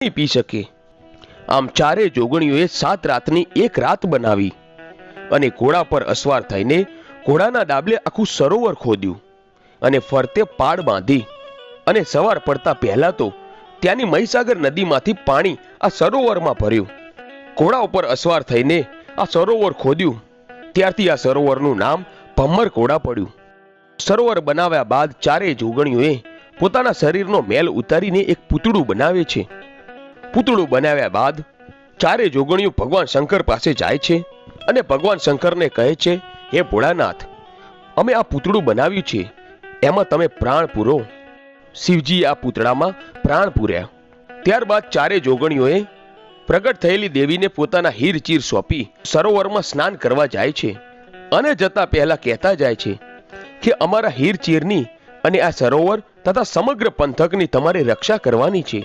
નહીં પી શકે. આમ ચારે જોગણીઓએ 7 રાતની એક રાત બનાવી અને ઘોડા પર અસવાર થઈને ઘોડાના ડાબલે આખું સરોવર ખોદ્યું અને ફરતે પાડ બાંધી અને સવાર પડતા પહેલા તો ત્યાંની મહીસાગર નદીમાંથી પાણી આ સરોવરમાં ભર્યું. ઘોડા ઉપર અસવાર થઈને આ સરોવર ખોદ્યું ત્યારથી આ સરોવરનું નામ ભમ્મર ઘોડા પડ્યું. સરોવર બનાવ્યા બાદ ચારેય જોગણીઓએ પોતાના શરીરનો મેલ ઉતારીને એક પૂતળું બનાવે છે. પૂતળું બનાવ્યા બાદ ચારે જોગણીઓ ભગવાન શંકર પાસે જાય છે અને ભગવાન શંકરને કહે છે, હે ભોળાનાથ, અમે આ પૂતળું બનાવ્યું છે, એમાં તમે પ્રાણ પૂરો. શિવજીએ આ પૂતળામાં પ્રાણ પૂર્યા. ત્યારબાદ ચારે જોગણીઓએ પ્રગટ થયેલી દેવીને પોતાના હીરચીર સોંપી સરોવરમાં સ્નાન કરવા જાય છે અને જતા પહેલા કહેતા જાય છે કે અમારા હીરચીરની અને આ સરોવર તથા સમગ્ર પંથકની તમારે રક્ષા કરવાની છે.